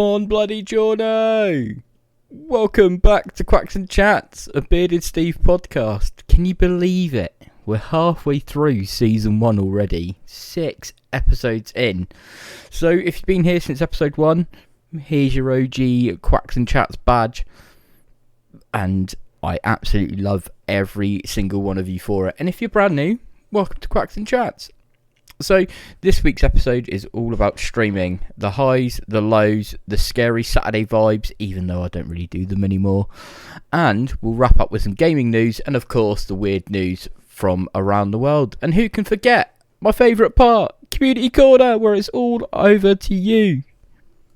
On bloody Jorno! Welcome back to Quacks and Chats, a Bearded Steve podcast. Can you believe it? We're halfway through season 1 already. 6 episodes in. So if you've been here since episode 1, here's your OG Quacks and Chats badge. And I absolutely love every single one of you for it. And if you're brand new, welcome to Quacks and Chats. So this week's episode is all about streaming, the highs, the lows, the scary Saturday vibes, even though I don't really do them anymore. And we'll wrap up with some gaming news and of course the weird news from around the world. And who can forget my favourite part, Community Corner, where it's all over to you.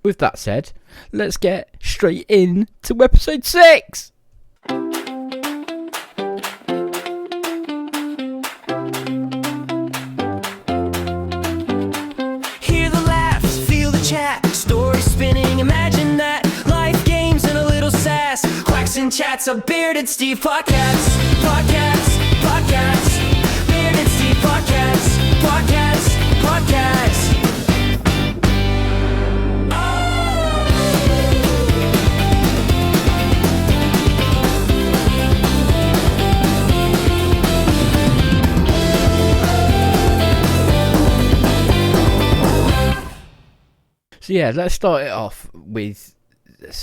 With that said, let's get straight in to episode 6. Spinning, imagine that. Life, games, and a little sass. Quacks and Chats, a Bearded Steve podcast. Bearded Steve podcast. So yeah, let's start it off with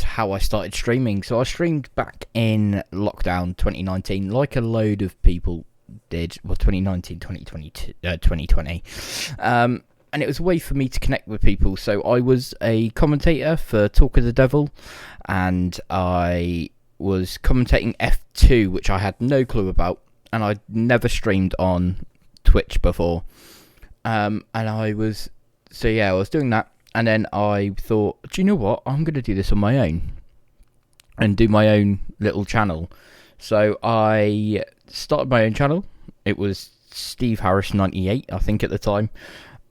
how I started streaming. So I streamed back in lockdown 2019, like a load of people did. Well, 2019, 2020. And it was a way for me to connect with people. So I was a commentator for Talk of the Devil, and I was commentating F2, which I had no clue about, and I'd never streamed on Twitch before. And I was doing that. And then I thought, do you know what? I'm going to do this on my own and do my own little channel. So I started my own channel. It was Steve Harris 98, I think, at the time.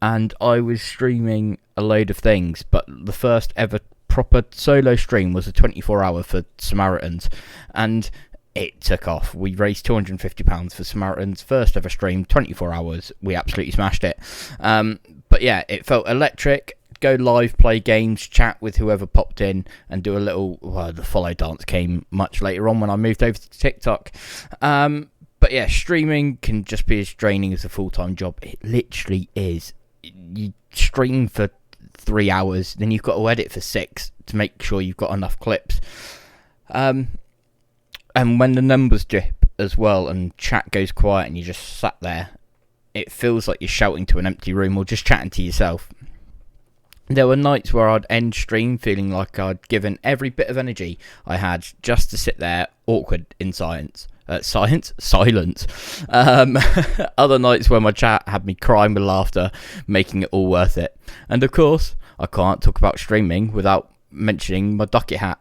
And I was streaming a load of things. But the first ever proper solo stream was a 24-hour for Samaritans. And it took off. We raised £250 for Samaritans. First ever stream, 24 hours. We absolutely smashed it. But yeah, it felt electric. Go live, play games, chat with whoever popped in, and do a little... Well, the follow dance came much later on when I moved over to TikTok. But yeah, streaming can just be as draining as a full-time job. It literally is. You stream for 3 hours, then you've got to edit for 6 to make sure you've got enough clips. And when the numbers dip as well and chat goes quiet and you just sat there, it feels like you're shouting to an empty room or just chatting to yourself. There were nights where I'd end stream feeling like I'd given every bit of energy I had just to sit there awkward in silence. Other nights where my chat had me crying with laughter, making it all worth it. And of course, I can't talk about streaming without mentioning my ducket hat.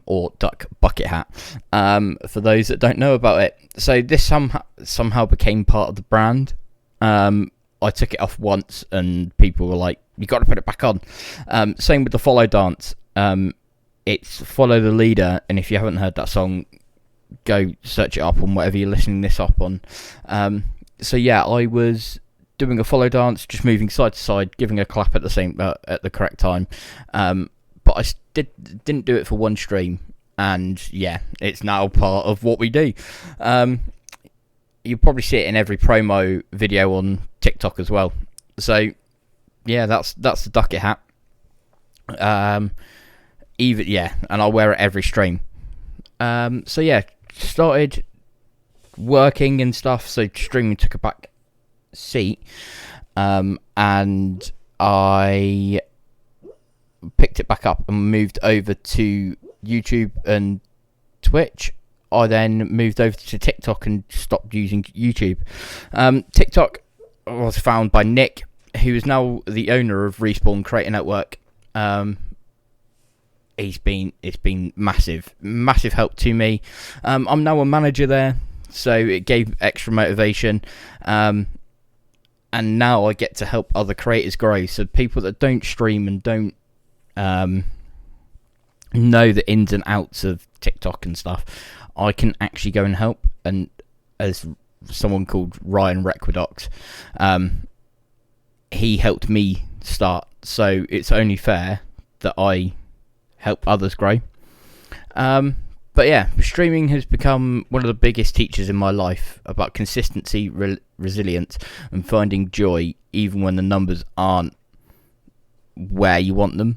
Or duck bucket hat, for those that don't know about it. So this somehow became part of the brand. I took it off once and people were like, you got to put it back on. Same with the follow dance. It's Follow the Leader, and if you haven't heard that song, go search it up on whatever you're listening this up on. So yeah, I was doing a follow dance, just moving side to side, giving a clap at the correct time. But I didn't do it for one stream, and yeah, it's now part of what we do. You'll probably see it in every promo video on TikTok as well. So yeah, that's the ducket hat. And I'll wear it every stream. So yeah, started working and stuff. So streaming took a back seat, and I picked it back up and moved over to YouTube and Twitch. I then moved over to TikTok and stopped using YouTube. TikTok was found by Nick, who is now the owner of Respawn Creator Network. It's been massive help to me. I'm now a manager there, so it gave extra motivation. And now I get to help other creators grow. So people that don't stream and don't know the ins and outs of TikTok and stuff, I can actually go and help. And as someone called Ryan Requidox, he helped me start, so it's only fair that I help others grow. But yeah, streaming has become one of the biggest teachers in my life about consistency, resilience, and finding joy even when the numbers aren't where you want them.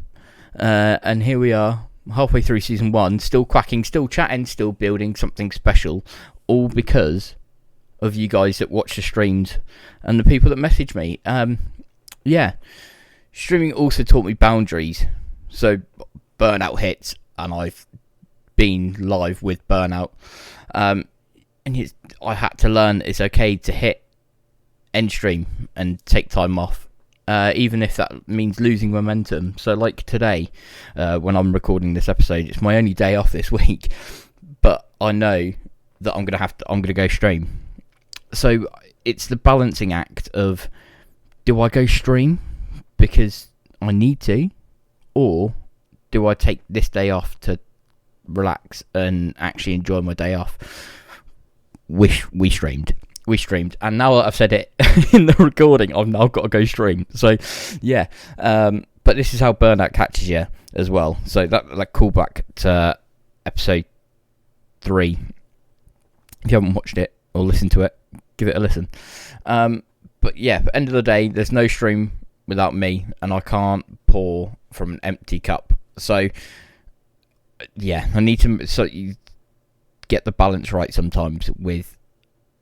And here we are, halfway through season 1, still quacking, still chatting, still building something special, all because of you guys that watch the streams and the people that message me. Yeah, streaming also taught me boundaries. So burnout hits, and I've been live with burnout, and I had to learn it's okay to hit end stream and take time off, even if that means losing momentum. So like today, when I'm recording this episode, it's my only day off this week, but I know that I'm gonna go stream. So it's the balancing act of, do I go stream because I need to, or do I take this day off to relax and actually enjoy my day off? We streamed, and now that I've said it in the recording, I've now got to go stream. So yeah, but this is how burnout catches you as well. So that call back to episode 3. If you haven't watched it or listened to it, give it a listen. But yeah, at the end of the day, there's no stream without me, and I can't pour from an empty cup. So yeah, I need to you get the balance right sometimes with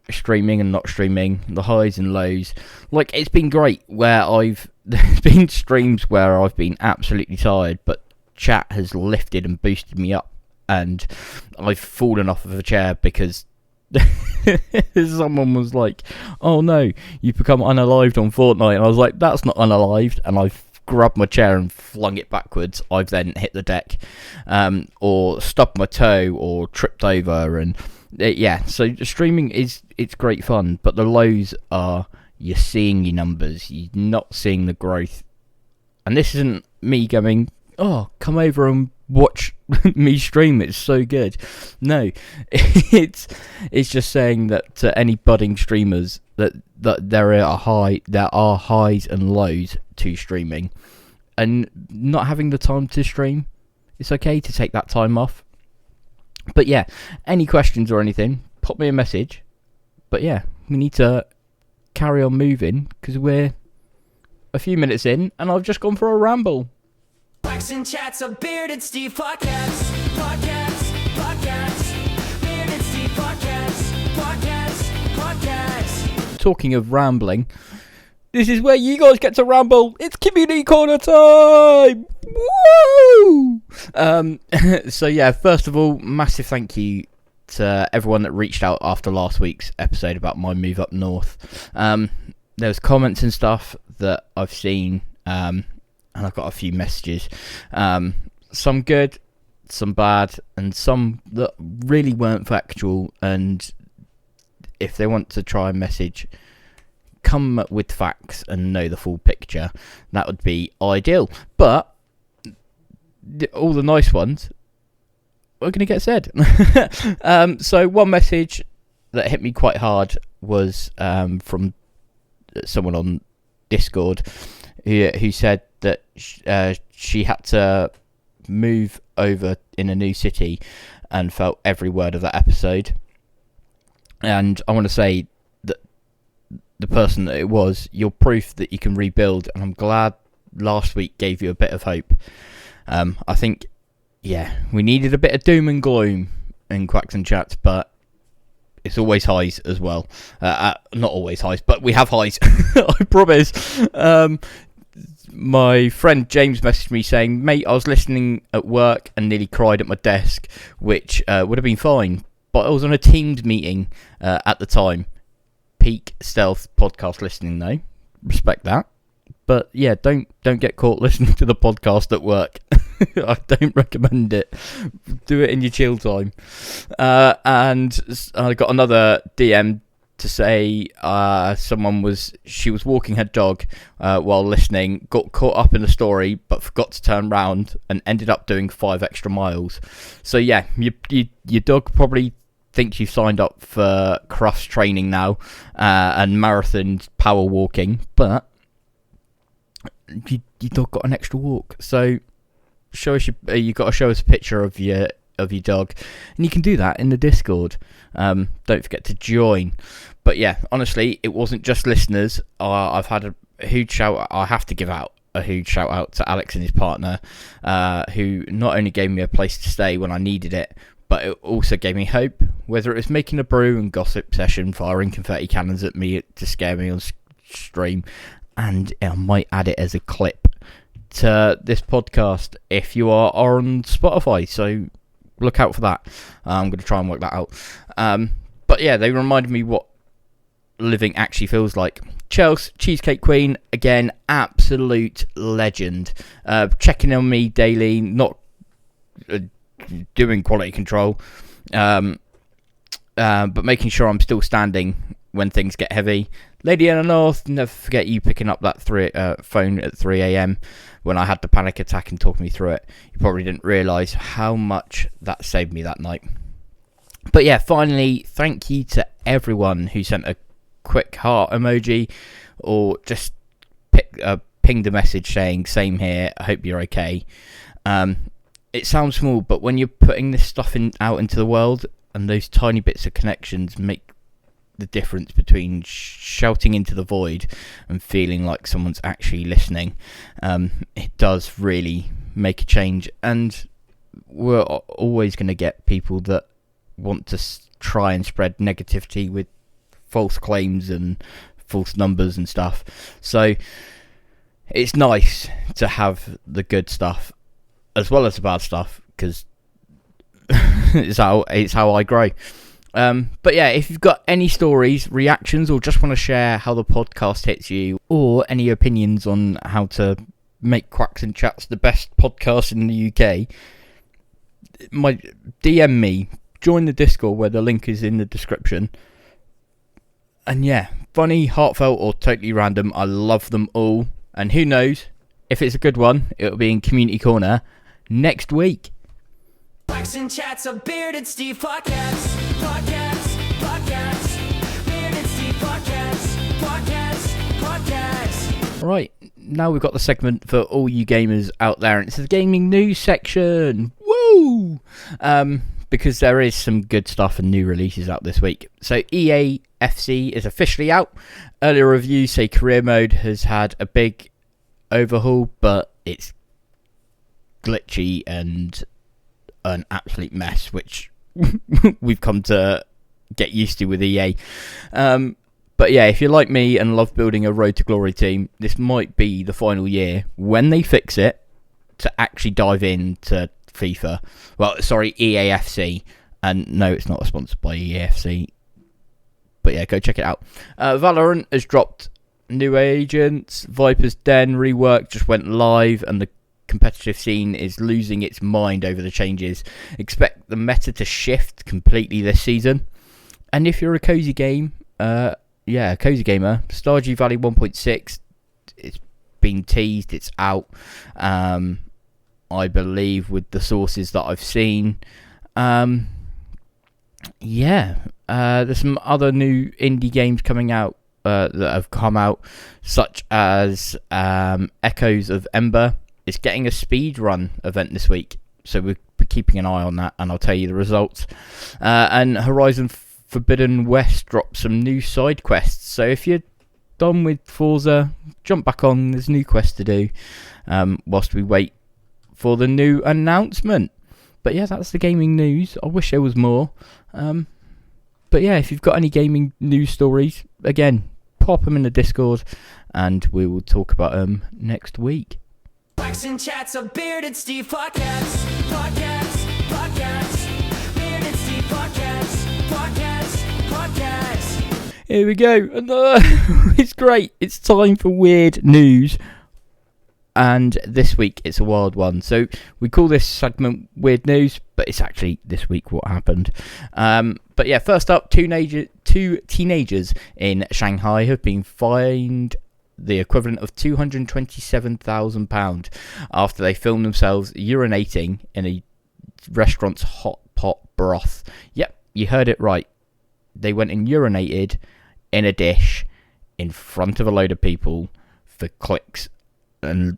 streaming and not streaming, the highs and lows. Like, it's been great where there's been streams where I've been absolutely tired, but chat has lifted and boosted me up, and I've fallen off of a chair because someone was like, oh no, you've become unalived on Fortnite, and I was like, that's not unalived, and I've grabbed my chair and flung it backwards. I've then hit the deck, or stubbed my toe, or tripped over, and yeah. So streaming it's great fun, but the lows are you're seeing your numbers, you're not seeing the growth. And this isn't me going, oh, come over and watch me stream, it's so good. No, it's just saying that to any budding streamers that there are highs and lows to streaming, and not having the time to stream, it's okay to take that time off. But yeah, any questions or anything, pop me a message. But yeah, we need to carry on moving because we're a few minutes in and I've just gone for a ramble. Quacks and chats of Bearded Steve podcasts, Bearded Steve podcasts. Talking of rambling, this is where you guys get to ramble. It's community corner time. Woo! So yeah, first of all, massive thank you to everyone that reached out after last week's episode about my move up north. There was comments and stuff that I've seen, and I've got a few messages, some good, some bad, and some that really weren't factual. And if they want to try and message, come with facts and know the full picture, that would be ideal. But all the nice ones are going to get said. So one message that hit me quite hard was from someone on Discord who said that she had to move over in a new city and felt every word of that episode. And I want to say that the person that it was, you're proof that you can rebuild, and I'm glad last week gave you a bit of hope. I think, yeah, we needed a bit of doom and gloom in Quacks and Chats, but it's always highs as well. Not always highs, but we have highs. I promise. My friend James messaged me saying, mate, I was listening at work and nearly cried at my desk, which would have been fine, but I was on a Teams meeting at the time. Peak stealth podcast listening though. Respect that. But yeah, don't get caught listening to the podcast at work. I don't recommend it. Do it in your chill time. And I got another DM to say she was walking her dog while listening, got caught up in the story, but forgot to turn round and ended up doing 5 extra miles. So yeah, your dog probably thinks you've signed up for cross training now and marathon power walking, but your dog got an extra walk. So show us you got to show us a picture of your dog, and you can do that in the Discord. Don't forget to join. But yeah, honestly, it wasn't just listeners. I've had a huge shout. I have to give out a huge shout out to Alex and his partner, who not only gave me a place to stay when I needed it, but it also gave me hope. Whether it was making a brew and gossip session, firing confetti cannons at me to scare me on stream, and I might add it as a clip to this podcast if you are on Spotify. So look out for that. I'm going to try and work that out. But yeah, they reminded me what living actually feels like. Chelsea, Cheesecake Queen, again, absolute legend. Checking on me daily, not doing quality control, but making sure I'm still standing when things get heavy. Lady Anna North, never forget you picking up that phone at 3 a.m. when I had the panic attack and talking me through it. You probably didn't realise how much that saved me that night. But yeah, finally, thank you to everyone who sent a quick heart emoji or just pinged a message saying same here, I hope you're okay. It sounds small, but when you're putting this stuff out into the world, and those tiny bits of connections make the difference between shouting into the void and feeling like someone's actually listening, it does really make a change. And we're always going to get people that want to try and spread negativity with false claims and false numbers and stuff. So it's nice to have the good stuff as well as the bad stuff, because it's how I grow. But yeah, if you've got any stories, reactions, or just want to share how the podcast hits you, or any opinions on how to make Quacks and Chats the best podcast in the UK, DM me, join the Discord where the link is in the description. And yeah, funny, heartfelt, or totally random, I love them all. And who knows, if it's a good one, it'll be in Community Corner next week. Quacks and Chats, a bearded Steve podcast. Bearded Steve podcast. Right, now we've got the segment for all you gamers out there, and it's the gaming news section. Woo! Because there is some good stuff and new releases out this week. So EAFC is officially out. Earlier reviews say career mode has had a big overhaul, but it's glitchy and an absolute mess, which we've come to get used to with EA. But yeah, if you're like me and love building a Road to Glory team, this might be the final year, when they fix it, to actually dive into FIFA. Well, sorry, EAFC. And no, it's not sponsored by EAFC. But yeah, go check it out. Valorant has dropped new agents. Viper's Den rework just went live, and the competitive scene is losing its mind over the changes. Expect the meta to shift completely this season. And if you're a cozy gamer, Stardew Valley 1.6, it's been teased, it's out. I believe with the sources that I've seen. There's some other new indie games coming out that have come out, such as Echoes of Ember. It's getting a speed run event this week, so we're keeping an eye on that, and I'll tell you the results. And Horizon Forbidden West dropped some new side quests, so if you're done with Forza, jump back on. There's new quests to do whilst we wait for the new announcement. But yeah, that's the gaming news. I wish there was more. But yeah, if you've got any gaming news stories, again, pop them in the Discord, and we will talk about them next week. Quacks and Chats, a bearded Steve podcast. Bearded Steve podcast. Here we go. And it's great. It's time for weird news. And this week it's a wild one. So we call this segment Weird News, but it's actually this week what happened. But yeah, first up, two teenagers in Shanghai have been fined the equivalent of £227,000 after they filmed themselves urinating in a restaurant's hot pot broth. Yep, you heard it right. They went and urinated in a dish in front of a load of people for clicks and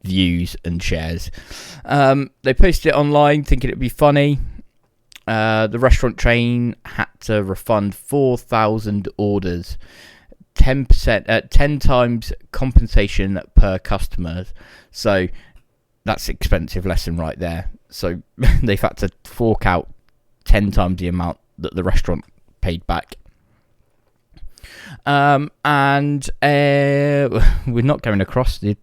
views and shares. They posted it online thinking it'd be funny. The restaurant chain had to refund 4,000 orders, 10%, 10 times compensation per customer. So that's expensive lesson right there. So they've had to fork out 10 times the amount that the restaurant paid back. And we're not going across the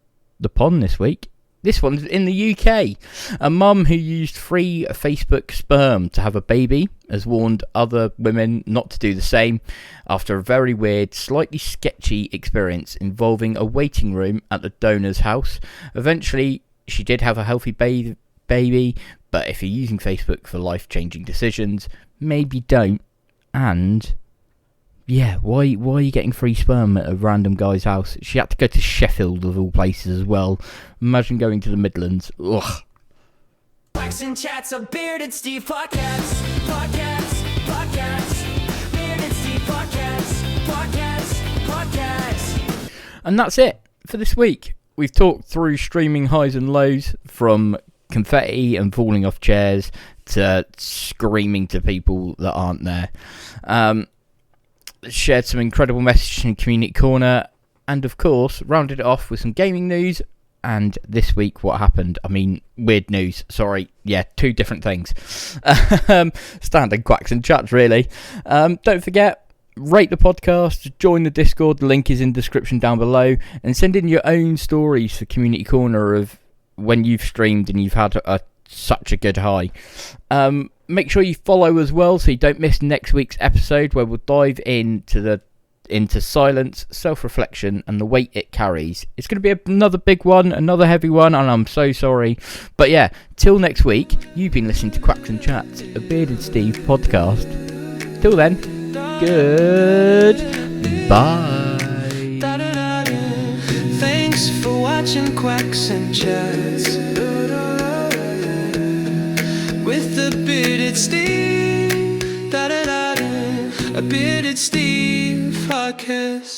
pond this week. This one's in the UK. A mum who used free Facebook sperm to have a baby has warned other women not to do the same after a very weird, slightly sketchy experience involving a waiting room at the donor's house. Eventually, she did have a healthy baby, but if you're using Facebook for life-changing decisions, maybe don't. And yeah, why are you getting free sperm at a random guy's house? She had to go to Sheffield of all places as well. Imagine going to the Midlands. Ugh. Quacks and chats, a bearded Steve podcast. Bearded Steve podcast. And that's it for this week. We've talked through streaming highs and lows, from confetti and falling off chairs to screaming to people that aren't there. Shared some incredible messages in Community Corner, and of course rounded it off with some gaming news. And this week, what happened? I mean, weird news. Sorry, yeah, two different things. Standard Quacks and chats, really. Don't forget, rate the podcast, join the Discord. The link is in the description down below, and send in your own stories for Community Corner of when you've streamed and you've had such a good high. Make sure you follow as well so you don't miss next week's episode, where we'll dive into silence, self-reflection, and the weight it carries. It's going to be another big one, another heavy one, and I'm so sorry. But yeah, till next week, you've been listening to Quacks and Chats, a Bearded Steve podcast. Till then, goodbye. Thanks for watching Quacks and Chats with the bearded Steve, a bearded Steve podcast.